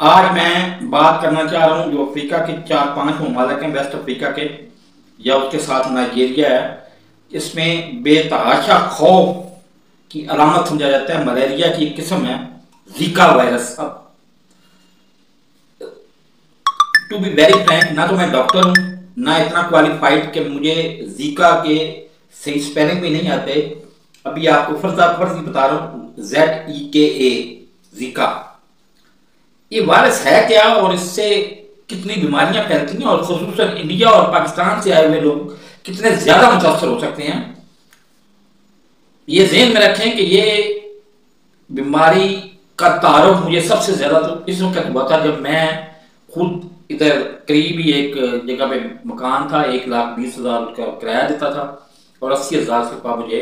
आज मैं बात करना चाह रहा हूँ जो अफ्रीका के 4-5 ममालिक हैं, वेस्ट अफ्रीका के या उसके साथ नाइजीरिया है। इसमें बेतहाशा खौफ की अलामत समझा जाता है। मलेरिया की एक किस्म है जीका वायरस। अब टू बी वेरी फ्रैंक, ना तो मैं डॉक्टर हूँ ना इतना क्वालिफाइड कि मुझे जीका के सही स्पेलिंग भी नहीं आते। अभी आपको फर्जी बता रहा हूँ, ZEKA जीका। ये वायरस है क्या और इससे कितनी बीमारियां फैलती हैं और खुसूसन इंडिया और पाकिस्तान से आए हुए लोग कितने ज्यादा मुतासर हो सकते हैं, ये ज़हन में रखें कि ये बीमारी का तारुफ मुझे सबसे ज्यादा तो इस वक्त हुआ था जब मैं खुद इधर करीब ही एक जगह पे मकान था, 1,20,000 का किराया देता था और 80,000 से रुपया मुझे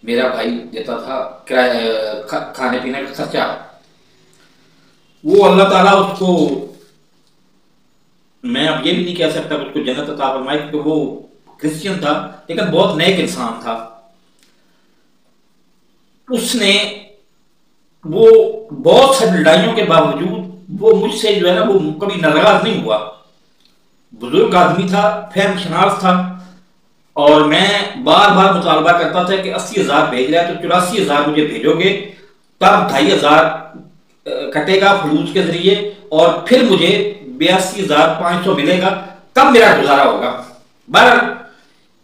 मेरा भाई देता था किराया खाने पीने का खर्चा। वो अल्लाह ताला उसको, मैं अब ये भी नहीं कह सकता कि उसको जन्नत अता फरमाए क्योंकि वो क्रिश्चियन था लेकिन बहुत नेक इंसान था। उसने वो बहुत सारी लड़ाइयों के बावजूद वो मुझसे जो है ना वो कभी नाराज नहीं हुआ। बुजुर्ग आदमी था, फहम शनास था और मैं बार बार मुतालबा करता था कि 80,000 भेज रहा है तो 84,000 मुझे भेजोगे, तब 2,500 कटेगा फलूस के जरिए और फिर मुझे 82,500 मिलेगा, तब मेरा गुजारा होगा। बहरहाल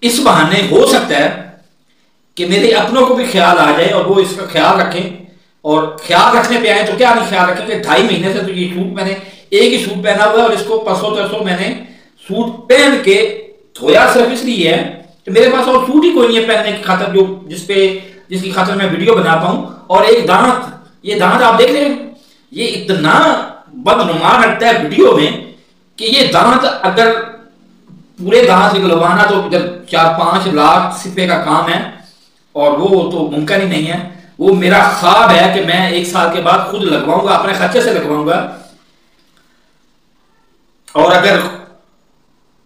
इस बहाने हो सकता है कि मेरे अपनों को भी ख्याल आ जाए और वो इसका ख्याल रखें। और ख्याल रखने पे आए तो क्या नहीं ख्याल रखें कि 2.5 महीने से तो ये सूट मैंने एक ही सूट पहना हुआ है और इसको परसों तरसों मैंने सूट पहन के धोया सिर्फ इसलिए है कि मेरे पास और सूट ही कोई नहीं है पहनने की खातर जो जिसकी खातर मैं वीडियो बना पाऊं। और एक दांत, ये दांत आप देख रहे हैं, ये इतना बदनुमा लगता है वीडियो में कि ये दांत अगर पूरे दांत निकलवाना तो जब 4-5 लाख सिफे का काम है और वो तो मुमकिन ही नहीं है। वो मेरा ख्वाब है कि मैं 1 साल के बाद खुद लगवाऊंगा, अपने खर्चे से लगवाऊंगा। और अगर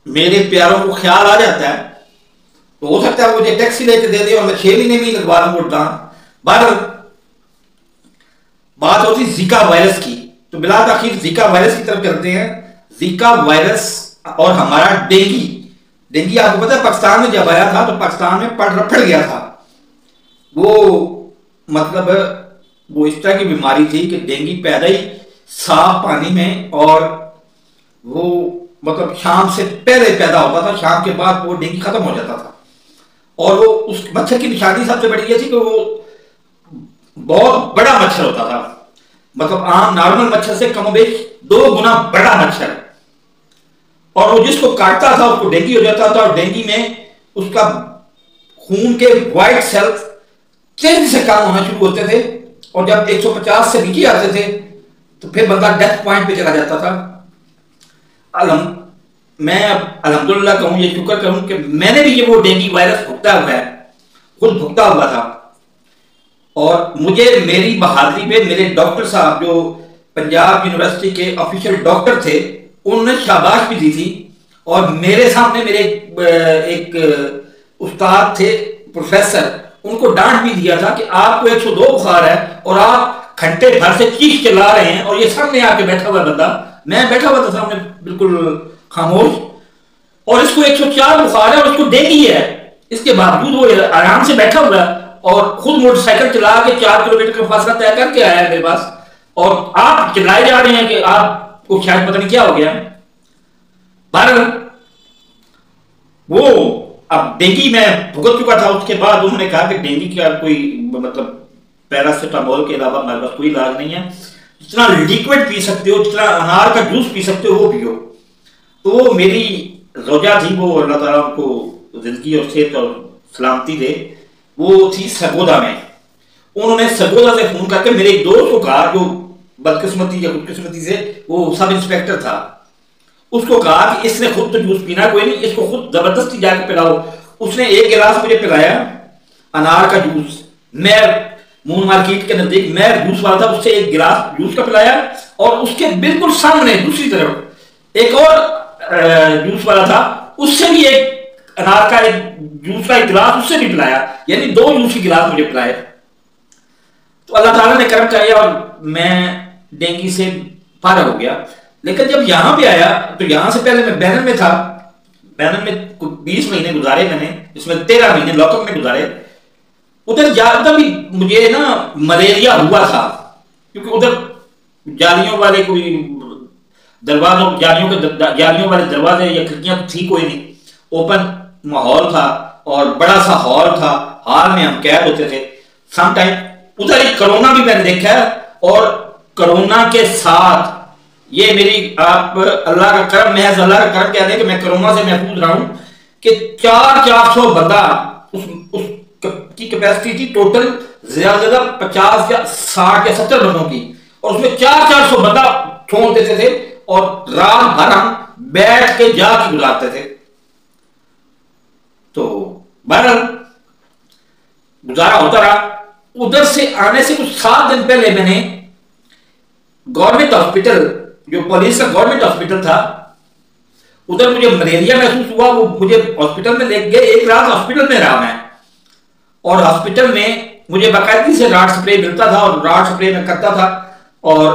मेरे प्यारों को ख्याल आ जाता है तो हो सकता है मुझे टैक्सी लेके दे दे और मैं 6 महीने में ही लगवा लूंगा वो दांत। बात होती जीका वायरस की, तो बिलात आखिर जीका वायरस की तरफ चलते हैं। जीका वायरस और हमारा डेंगी आपको पता है पाकिस्तान में जब आया था तो पाकिस्तान में फट गया था। वो मतलब वो इस तरह की बीमारी थी कि डेंगी पैदा ही साफ पानी में और वो मतलब शाम से पहले पैदा होता था, शाम के बाद वो डेंगी खत्म हो जाता था। और वो उस मच्छर की निशानी सबसे बड़ी ये थी कि वो बहुत बड़ा मच्छर होता था, मतलब आम नॉर्मल मच्छर से कमोबेश 2 गुना बड़ा मच्छर। और वो जिसको काटता था उसको डेंगी हो जाता था और डेंगी में उसका खून के व्हाइट सेल्स तेजी से काम होना शुरू होते थे और जब 150 से नीचे आते थे तो फिर बंदा डेथ पॉइंट पे चला जाता था। मैं अल्हम्दुलिल्लाह कहूं, ये शुक्र करूं कि मैंने भी ये वो डेंगी वायरस भुगता हुआ है, खुद भुगता हुआ था। और मुझे मेरी बहादुरी पे मेरे डॉक्टर साहब जो पंजाब यूनिवर्सिटी के ऑफिशियल डॉक्टर थे उन्होंने शाबाश भी दी थी। और मेरे सामने मेरे एक उस्ताद थे प्रोफेसर, उनको डांट भी दिया था कि आपको 102 बुखार है और आप घंटे भर से चीख चिल्ला रहे हैं और ये सामने आके बैठा हुआ बंदा, मैं बैठा हुआ था सामने बिल्कुल खामोश, और इसको 104 बुखार है और उसको डेंगी है, इसके बावजूद वो आराम से बैठा हुआ है और खुद मोटरसाइकिल चला के 4 किलोमीटर का फासला तय करके आया है मेरे पास। और आप चिल्लाए जा रहे हैं कि आपको शायद पता नहीं क्या हो गया। वो अब डेंगी में भुगत चुका था, उसके बाद उन्होंने कहा कि डेंगी का कोई मतलब पैरासिटामोल के अलावा हमारे पास कोई इलाज नहीं है, जितना लिक्विड पी सकते हो, जितना अनार का जूस पी सकते हो वो पियो। तो मेरी रोजा थी, वो अल्लाह ताला उनको जिंदगी और सेहत और सलामती दे, वो थी सरगोदा में। उन्होंने सरगोदा से फोन करके मेरे एक दोस्त को कहा जो बदकिस्मती या खुदकिस्मती से वो सब इंस्पेक्टर था, उसको कहा कि इसने खुद तो जूस पीना कोई नहीं, इसको खुद जबरदस्ती जाके पिलाओ। उसने 1 गिलास मुझे पिलाया अनार का जूस। मैं मून मार्केट के नजदीक मैं जूस वाला था, उससे 1 गिलास जूस का पिलाया और उसके बिल्कुल सामने दूसरी तरफ एक और जूस वाला था, उससे भी एक अनार का एक जूस का 1 गिलास उससे भी पिलाया, यानी 2 जूस के गिलास मुझे पिलाए। तो अल्लाह ताला ने करम किया और मैं डेंगी से फारग हो गया। लेकिन जब यहाँ पे आया तो यहाँ से पहले मैं बैनर में था। बैनर में कुछ 20 महीने गुजारे मैंने, इसमें 13 महीने लॉकअप में गुजारे। उधर ज्यादा भी मुझे ना मलेरिया हुआ था, क्योंकि उधर जालियों वाले कोई दरवाजों, जालियों वाले दरवाजे या खिड़कियां तो थी कोई नहीं, ओपन माहौल था और बड़ा सा हॉल था। हॉल में हम कैद होते थे सम टाइम। उधर एक कोरोना भी मैंने देखा है, और कोरोना के साथ ये मेरी आप अल्लाह का करम, महज अल्लाह का करम कह दें कि मैं कोरोना से महफूज रहा हूं कि 400 बंदा उस की कैपेसिटी थी टोटल ज्यादा से ज्यादा 50 या 60 या 70 बंदों की, और उसमें 400 बंदा छोड़ देते थे और रात भर हम बैठ के जाके गुजारते थे। तो बहरहाल गुजारा होता रहा। उधर से आने से कुछ 7 दिन पहले मैंने गवर्नमेंट हॉस्पिटल, जो पुलिस का गवर्नमेंट हॉस्पिटल था, उधर मुझे मलेरिया महसूस हुआ। वो मुझे हॉस्पिटल में ले गए, एक रात हॉस्पिटल में रहा मैं, और हॉस्पिटल में मुझे बाकायदगी से राड स्प्रे मिलता था और राड स्प्रे में करता था, और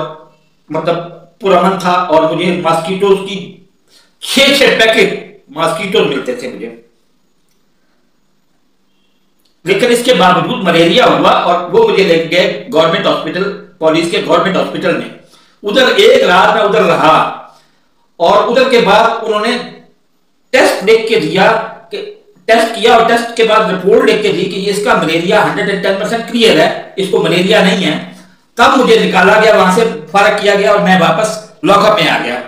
मतलब पुरअमन था। और मुझे मॉस्किटोज की 6 पैकेट मॉस्किटोज मिलते थे मुझे। लेकिन इसके बावजूद मलेरिया हुआ और वो मुझे ले गए गवर्नमेंट हॉस्पिटल, पुलिस के गवर्नमेंट हॉस्पिटल में। उधर एक रात में उधर रहा, और उधर के बाद उन्होंने टेस्ट लिख के दिया, टेस्ट किया, और टेस्ट के बाद रिपोर्ट लिख के दी कि इसका मलेरिया 110% क्लियर है, इसको मलेरिया नहीं है। तब मुझे निकाला गया, वहां से फर्क किया गया और मैं वापस लॉकअप में आ गया।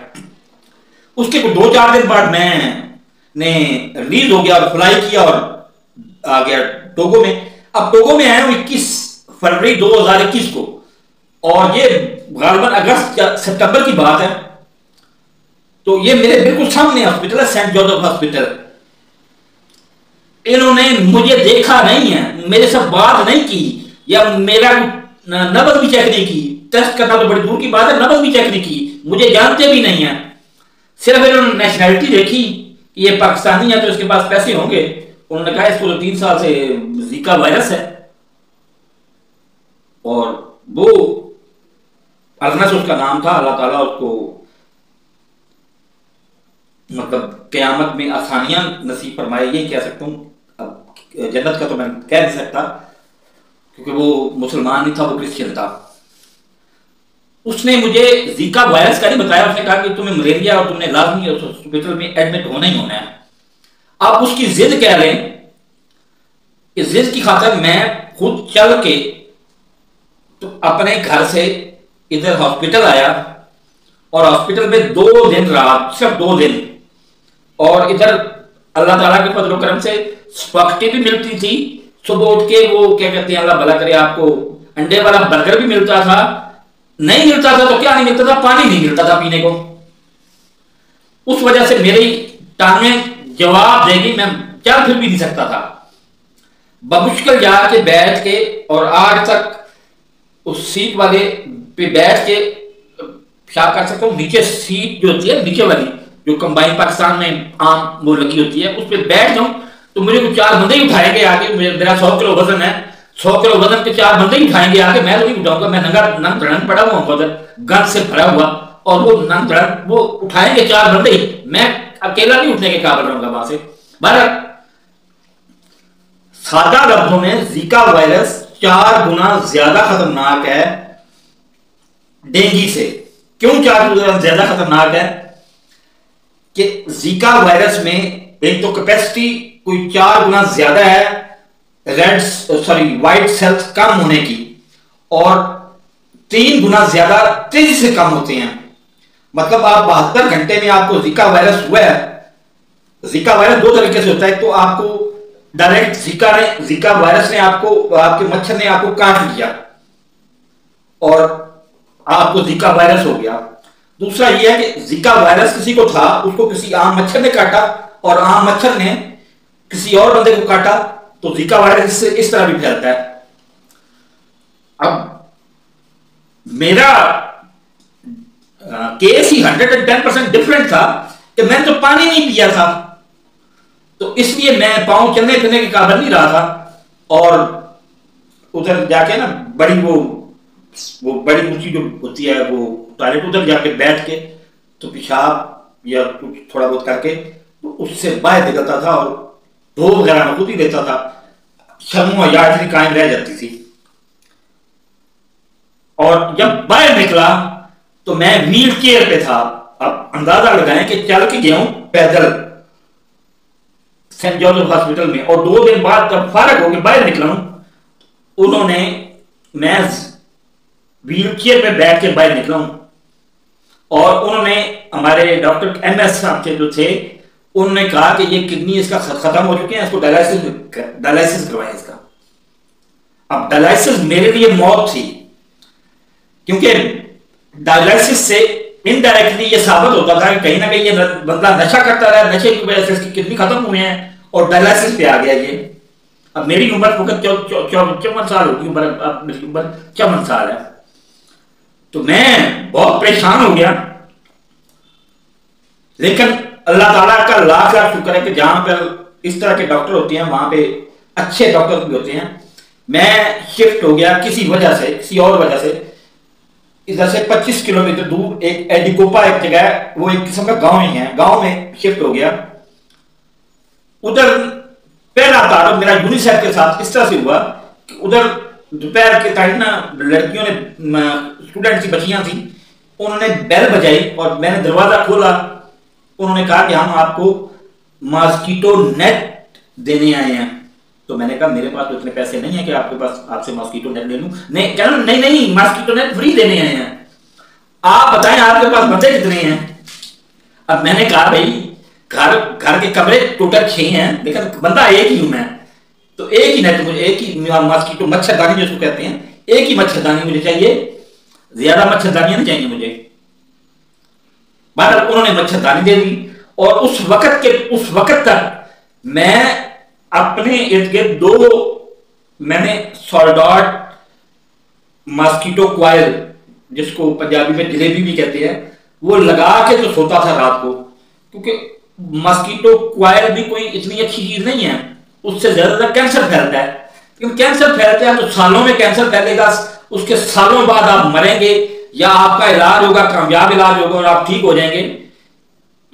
उसके 2-4 दिन बाद मैंने रिलीज हो गया और फ्लाई किया और आ गया टोगो में। अब टोगो में आया हूं 21 फरवरी 2021 को, और ये गालबन अगस्त या सितंबर की बात है। तो ये मेरे बिल्कुल सामने हॉस्पिटल है, सेंट जोसेफ हॉस्पिटल। इन्होंने मुझे देखा नहीं है, मेरे साथ बात नहीं की, या मेरा नब्ज भी चेक नहीं की। टेस्ट करना तो बड़ी दूर की बात है, नब्ज भी चेक नहीं की, मुझे जानते भी नहीं है। सिर्फ इन्होंने नेशनैलिटी देखी कि ये पाकिस्तानी है तो इसके पास पैसे होंगे। उन्होंने कहा इसको तो 3 साल से जीका वायरस है, और वो अजनस उसका नाम था। अल्लाह ताला उसको मतलब क़यामत में आसानियां नसीब फरमाए, ये कह सकता हूं। अब जन्नत का तो मैं कह नहीं सकता, क्योंकि वो मुसलमान नहीं था, वो क्रिश्चियन था। उसने मुझे जीका वायरस का नहीं बताया, उसने कहा कि तुम्हें मलेरिया और तुमने लाजमी हॉस्पिटल में एडमिट होना ही होना है। आप उसकी जिद कह रहे हैं, कि जिद की खातिर मैं खुद चल के तो अपने घर से इधर हॉस्पिटल आया, और हॉस्पिटल में 2 दिन रहा, सिर्फ 2 दिन। और इधर अल्लाह ताला के फजल करम से स्पॉटी भी मिलती थी सुबह उठ के, वो क्या कहते हैं, अल्लाह भला करे, आपको अंडे वाला बर्गर भी मिलता था। नहीं मिलता था तो क्या नहीं मिलता था, पानी नहीं मिलता था पीने को। उस वजह से मेरी टांगें जवाब देगी, मैं चल फिर भी नहीं सकता था। बमुश्किल जाके बैठ के, और आज तक उस सीट वाले पे बैठ के क्या कर सकता हूँ। नीचे सीट जो होती है, नीचे वाली जो कंबाइन पाकिस्तान में आम वो लगी होती है, उस पर बैठ जाऊं तो मुझे कुछ 4 बंदे ही उठाएंगे आगे। मेरा 100 किलो वजन है, 100 किलो वजन के 4 बंदे ही उठाएंगे आगे, मैं तो नहीं उठाऊंगा। मैं नंग धड़न पड़ा हुआ उधर, गन से भरा हुआ, और वो नंग धड़न वो उठाएंगे 4 बंदे ही, मैं अकेला नहीं उठने के काबिल रहूंगा वहां से। बहरहाल सादा लफ्जों में जीका वायरस 4 गुना ज्यादा खतरनाक है डेंगू से। क्यों 4 गुना ज्यादा खतरनाक है? कि जीका वायरस में एक तो कैपेसिटी कोई 4 गुना ज्यादा है व्हाइट सेल्स कम होने की, और 3 गुना ज्यादा तेजी से कम होते हैं। मतलब आप 72 घंटे में आपको जीका वायरस हुआ है। जीका वायरस 2 तरीके से होता है, तो आपको डायरेक्ट जीका वायरस ने आपको, आपके मच्छर ने आपको काट लिया और आपको जीका वायरस हो गया। दूसरा यह है कि जीका वायरस किसी को था, उसको किसी आम मच्छर ने काटा, और आम मच्छर ने किसी और बंदे को काटा, तो जीका वायरस इस तरह भी फैलता है। अब मेरा केस ही 110% डिफरेंट था कि मैंने तो पानी नहीं पिया था, तो इसलिए मैं पांव चलने फिरने के काबिल नहीं रहा था। और उधर जाके ना बड़ी वो बड़ी ऊंची जो होती है वो टॉयलेट उधर जाके बैठ के तो पेशाब या कुछ थोड़ा बहुत करके तो उससे बाहर निकलता था और धो वगैरह में खुद ही देता था। शर्मो या इतनी कायम रह जाती थी। और जब बाहर निकला तो मैं व्हील चेयर पे था। अब अंदाजा लगाएं कि चल के गया हूं पैदल सेंट जोसेफ हॉस्पिटल में, और 2 दिन बाद जब फारग होकर बाहर निकला हूं, उन्होंने, मैं व्हील चेयर पे बैठ के बाहर निकला हूं और उन्होंने हमारे डॉक्टर MS साहब के जो थे, उन्होंने कहा कि ये किडनी इसका खत्म हो चुके हैं, इसको डायलिसिस करवाएं इसका। अब डायलिसिस मेरे लिए मौत थी, क्योंकि डायलिसिस से इनडायरेक्टली ये साबित होता था कि कहीं ना कहीं ये बंदा नशा करता रहा, नशे की वजह से इसकी किडनी खत्म हुए हैं और डायलिसिस पे आ गया ये। अब मेरी उम्र 54 साल होगी, अब मेरी उम्र 54 साल है। तो मैं बहुत परेशान हो गया, लेकिन अल्लाह ताला का लाख लाख शुक्र है कि जहां पर इस तरह के डॉक्टर होते हैं वहां पे अच्छे डॉक्टर भी होते हैं। मैं शिफ्ट हो गया किसी वजह से, किसी और वजह से, इधर से 25 किलोमीटर दूर एक एडिकोपा एक जगह है, वो एक किस्म का गांव ही है, गांव में शिफ्ट हो गया। उधर पहला तारुफ मेरा यूनिसेफ के साथ इस तरह से हुआ कि उधर दोपहर के टाइम ना लड़कियों ने, स्टूडेंट की बच्चियां थी, उन्होंने बेल बजाई और मैंने दरवाजा खोला। उन्होंने कहा कि हम आपको मॉस्किटो नेट देने आए हैं। तो मैंने कहा मेरे पास तो इतने पैसे नहीं है कि आपके पास आपसे मॉस्किटो नेट ले लूं। नहीं, कह नहीं मॉस्किटो नेट फ्री देने आए हैं, आप बताएं आपके पास बंदे कितने हैं। अब मैंने कहा भाई घर के कमरे टोटल 6 हैं, लेकिन बंदा एक ही हूं मैं, तो एक ही नेट मुझे, एक ही मॉस्किटो मच्छरदानी जिसको कहते हैं, एक ही मच्छरदानी मुझे चाहिए, ज्यादा मच्छरदानियां नहीं चाहिए मुझे। बहरहाल उन्होंने मच्छरदानी दे दी और उस वक्त तक मैं अपने इर्द गिर्द 2 मैंने सॉल्डॉट मॉस्किटो कॉइल, जिसको पंजाबी में जलेबी भी कहते हैं, वो लगा के तो सोता था रात को, क्योंकि मॉस्किटो कॉइल भी कोई इतनी अच्छी चीज नहीं है, उससे ज्यादा कैंसर फैलता है। क्योंकि कैंसर फैलता है तो सालों में कैंसर फैलेगा, उसके सालों बाद आप मरेंगे या आपका इलाज होगा, कामयाब इलाज होगा और आप ठीक हो जाएंगे।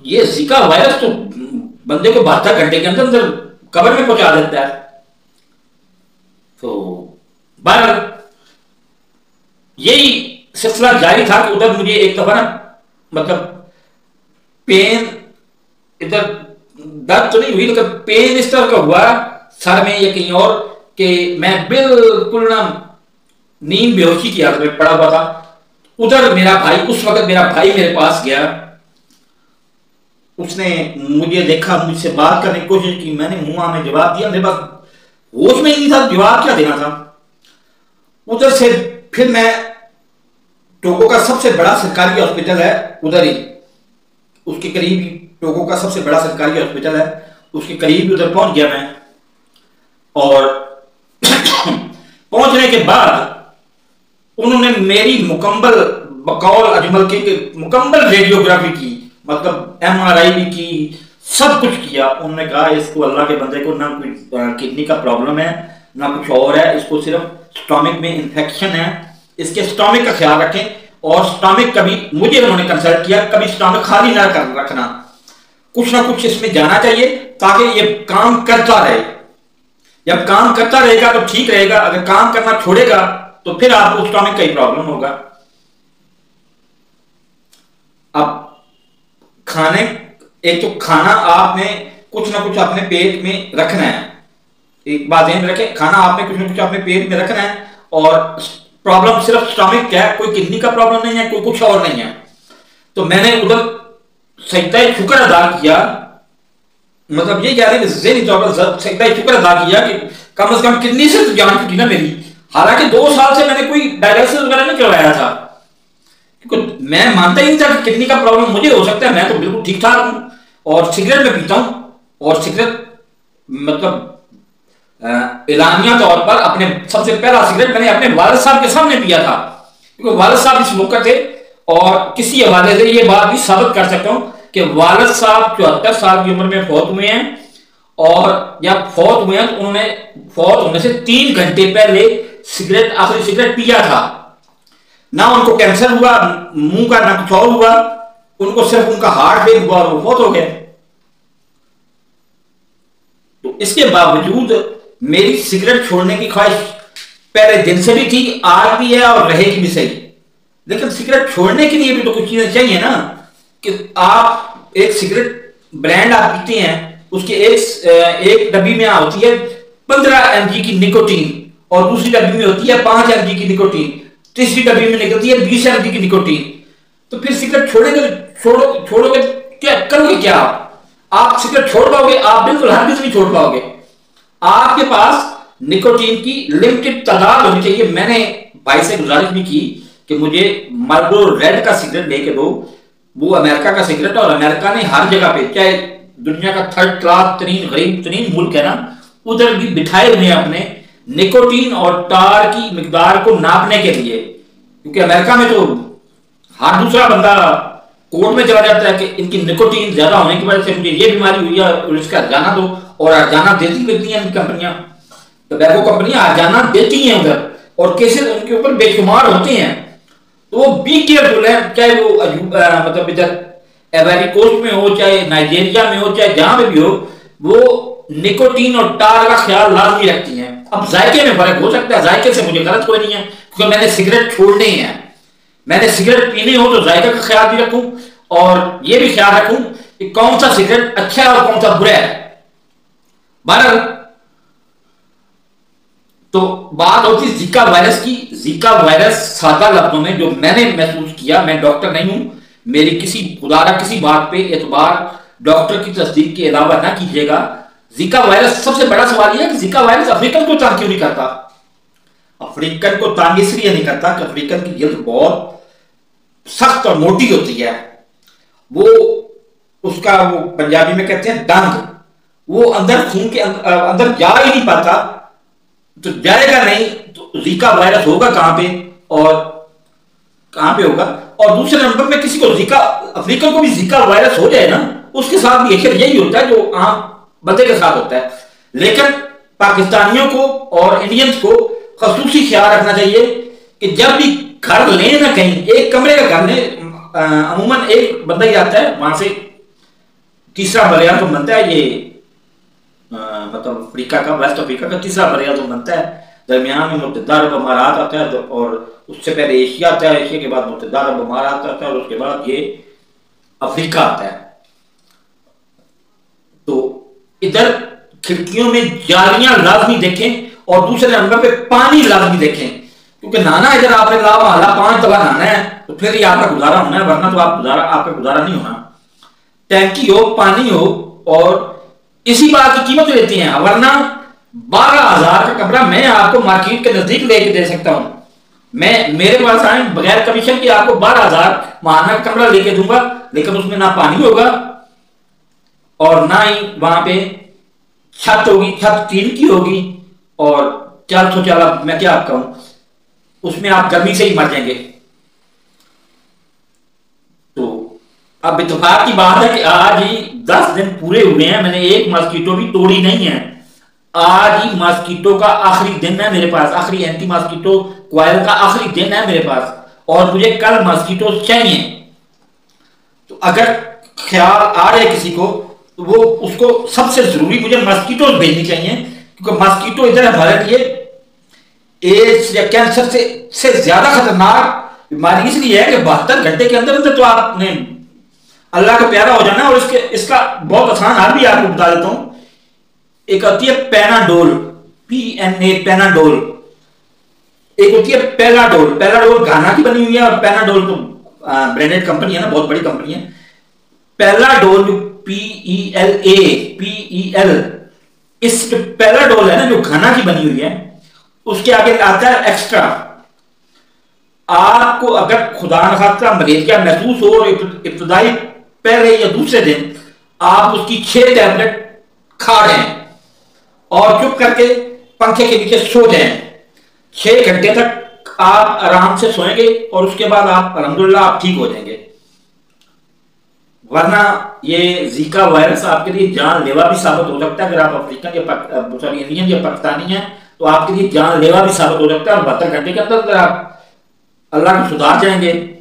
ये जिका वायरस तो बंदे को 72 घंटे के अंदर कब्र में पहुंचा देता है। तो बहरहाल यही सिलसिला जारी था कि उधर मुझे एक दफा ना, मतलब पेन, इधर दर्द तो नहीं हुई लेकिन पेन इस तरह का हुआ सर में या कहीं और कि मैं बिल्कुल ना नींद बेहोशी की हालत में पड़ा हुआ था। उधर मेरा भाई, उस वक्त मेरा भाई मेरे पास गया, उसने मुझे देखा, मुझसे बात करने की कोशिश की, मैंने मुंह में जवाब दिया, मेरे पास होश में ही नहीं था जवाब क्या देना था। उधर से फिर मैं, टोगो का सबसे बड़ा सरकारी हॉस्पिटल है उधर ही, उसके करीब ही टोगो का सबसे बड़ा सरकारी हॉस्पिटल है, उसके करीब ही उधर पहुंच गया मैं। और पहुंचने के बाद उन्होंने मेरी मुकम्मल, बकौल अजमल के मुकम्मल रेडियोग्राफी की, मतलब MRI भी की, सब कुछ किया। उन्होंने कहा इसको, अल्लाह के बंदे को ना कोई किडनी का प्रॉब्लम है ना कुछ और है, इसको सिर्फ स्टोमिक में इन्फेक्शन है, इसके स्टोमिक का ख्याल रखें। और स्टोमिक कभी, मुझे उन्होंने कंसल्ट किया, कभी स्टोमिक खाली ना कर रखना, कुछ ना कुछ इसमें जाना चाहिए ताकि ये काम करता रहे। जब काम करता रहेगा तो ठीक रहेगा, अगर काम करना छोड़ेगा तो फिर आपको स्टोमिक का ही प्रॉब्लम होगा। अब खाने, एक तो खाना आपने कुछ ना कुछ अपने पेट में रखना है, एक बात ध्यान रखें, खाना आपने कुछ ना कुछ अपने पेट में रखना है। और प्रॉब्लम सिर्फ स्टोमिक का है, कोई किडनी का प्रॉब्लम नहीं है, कोई कुछ और नहीं है। तो मैंने उधर सजदा शुक्र अदा किया, मतलब ये कह रहे हैं ज़हनी तौर पर सजदा शुक्र अदा किया कि कम से कम किडनी से तो जान छूटी ना मेरी। हालांकि 2 साल से मैंने कोई डायलिसिस वगैरह नहीं करवाया था, क्योंकि मैं मानता ही नहीं था कि किडनी का प्रॉब्लम मुझे हो सकता है। मैं तो बिल्कुल ठीक ठाक हूं और सिगरेट में पीता हूं, और सिगरेट मतलब एलानिया तौर पर अपने सबसे पहला सिगरेट मैंने अपने वालिद साहब के सामने पिया था, क्योंकि वालिद साहब स्मोकर थे। और किसी हवाले से ये बात भी साबित कर सकता हूं कि वालिद साहब 74 साल की उम्र में फौत हुए हैं, और जब फौत हुए हैं तो उन्होंने फौत होने से 3 घंटे पहले सिगरेट, आखिरी सिगरेट पिया था। ना उनको कैंसर हुआ मुंह का, ना कुछ और हुआ, उनको सिर्फ उनका हार्ट फेल हुआ और वो बहुत हो गए। तो इसके बावजूद मेरी सिगरेट छोड़ने की ख्वाहिश पहले दिन से भी थी, आज भी है और रहेगी भी सही। लेकिन सिगरेट छोड़ने के लिए भी तो कुछ चीजें चाहिए ना, कि आप एक सिगरेट ब्रांड आप पीते हैं, उसके एक डब्बी में होती है 15 mg की निकोटीन, और दूसरी डब्बी में होती है 5 mg की निकोटीन, तीसरी डब्बी में निकलती है 20 mg की निकोटीन। तो फिर सिगरेट छोड़ेंगे, छोड़ोगे क्या, करोगे क्या आप सिगरेट छोड़ पाओगे? आप बिल्कुल हरगिज़ नहीं छोड़ पाओगे। आपके पास निकोटीन की लिमिटेड तादाद होनी चाहिए। मैंने भाई से गुजारिश भी की कि मुझे मार्लबोरो रेड का सिगरेट लेके दो, वो अमेरिका का सिगरेट है, और अमेरिका ने हर जगह पे, चाहे दुनिया का थर्ड क्लास तरीन गरीब तरीन मुल्क है ना, उधर भी बिठाए हुए अपने निकोटीन और टार की मिकदार को नापने के लिए। क्योंकि अमेरिका में तो हर दूसरा बंदा कोर्ट में चला जाता है कि इनकी निकोटीन ज्यादा होने की वजह से मुझे ये बीमारी हुई है और इसका हर्जाना दो, और हर्जाना देती मिलती है कंपनियां, टोबैको कंपनियां हर्जाना देती हैं उधर, और केसेस उनके ऊपर बेशुमार होते हैं। तो वो बी केयरफुल है, चाहे वो मतलब इधर एवरी कोस्ट में हो, चाहे नाइजीरिया में हो, चाहे जहां पे भी हो, वो निकोटीन और टार का ख्याल लाजमी रखती हैं। अब जायके में फर्क हो सकता है, जायके से मुझे गलत कोई नहीं है, क्योंकि मैंने सिगरेट छोड़ने हैं, मैंने सिगरेट पीनी हो तो जायका का ख्याल भी रखूं, और ये भी ख्याल रखूं कि कौन सा सिगरेट अच्छा है और कौन सा बुरा है। बहरहाल तो बात होती जीका वायरस की। जीका वायरस सादा लफ्जों में जो मैंने महसूस किया, मैं डॉक्टर नहीं हूं, मेरी किसी खुदारा किसी बात पे एतबार डॉक्टर की तस्दीक के अलावा ना कीजिएगा। जीका वायरस, सबसे बड़ा सवाल यह है कि जीका वायरस अफ्रीकन को तंग क्यों नहीं करता? अफ्रीकन को तंग इसलिए नहीं करता कि अफ्रीकन की जल्द बहुत सख्त और मोटी होती है, वो उसका वो पंजाबी में कहते हैं डंग, वो अंदर खून के अंदर जा ही नहीं पाता, तो जाएगा नहीं तो जीका वायरस होगा कहां पे और कहां पे होगा। और दूसरे नंबर पे किसी को जीका, अफ्रीकन को भी जीका वायरस हो जाए ना, उसके साथ भी यही होता है जो आम बंदे के साथ होता है। लेकिन पाकिस्तानियों को और इंडियंस को खसूसी ख्याल रखना चाहिए कि जब भी घर लें ना, कहीं एक कमरे का घर लें, अमूमन एक बंदा ही आता है, वहां से तीसरा बरिया तो बनता है, ये मतलब अफ्रीका का, वेस्ट अफ्रीका का तीसरा बरिया तो बनता है, दरमियान में मुत्तहिदा अरब अमारात आता है, और उससे पहले एशिया आता है, एशिया के बाद मुत्तहिदा अरब अमारात आता है, और उसके बाद ये अफ्रीका आता है। तो इधर खिड़कियों में जालियां लाजमी देखें, और दूसरे नंबर पे पानी लाजमी देखें, क्योंकि नहाना इधर आपने ला महला 5 दफा नहाना है तो फिर ही आपका गुजारा होना है, वरना तो आपका गुजारा नहीं होना। टैंकी हो, पानी हो, और इसी बात की कीमत लेते हैं, वरना 12,000 का कमरा मैं आपको मार्केट के नजदीक लेके दे सकता हूं। मैं मेरे पास आए बगैर कमीशन के आपको 12,000 महाना का कमरा लेके दूंगा, लेकिन उसमें ना पानी होगा और ना ही वहां पे छत होगी, छत टीन की होगी, और चल तो चल, मैं क्या कहूं, उसमें आप गर्मी से ही मर जाएंगे। तो अब इत्तेफाक की बात है कि आज ही 10 दिन पूरे हुए हैं, मैंने एक मॉस्किटो भी तोड़ी नहीं है। आज ही मॉस्किटो का आखिरी दिन है मेरे पास, आखिरी एंटी मॉस्किटो कॉइल का आखिरी दिन है मेरे पास, और मुझे कल मॉस्किटो चाहिए। तो अगर ख्याल आ रहा है किसी को, तो वो उसको सबसे जरूरी मुझे मॉस्किटो भेजनी चाहिए, क्योंकि मॉस्किटो इधर हमारे लिए एड्स या कैंसर से ज्यादा खतरनाक बीमारी इसलिए है कि 72 घंटे के अंदर अंदर तो आपने अल्लाह का प्यारा हो जाना। और इसका बहुत आसान हाल भी आपको बता देता हूं। एक होती है पेनाडोल, PNA पेनाडोल, एक होती है पेलाडोल। पेलाडोल घाना की बनी हुई है, और पेनाडोल तो ब्रांडेड कंपनी है ना, बहुत बड़ी कंपनी है। पेलाडोल PEL, इस पेलाडोल है ना जो घाना की बनी हुई है, उसके आगे आता है एक्स्ट्रा। आपको अगर खुदा न खास्ता मलेरिया महसूस हो और इब्तदाई पहले या दूसरे दिन आप उसकी 6 टैबलेट खा रहे हैं और चुप करके पंखे के नीचे सो जाएं, 6 घंटे तक आप आराम से सोएंगे, और उसके बाद आप अल्हम्दुलिल्लाह आप ठीक हो जाएंगे। वरना ये जीका वायरस आपके लिए जानलेवा भी साबित हो सकता है। अगर आप अफ्रीकन या इंडियन या पाकिस्तानी हैं तो आपके लिए जानलेवा भी साबित हो सकता है, और 72 घंटे के अंदर आप अल्लाह को सुधार जाएंगे।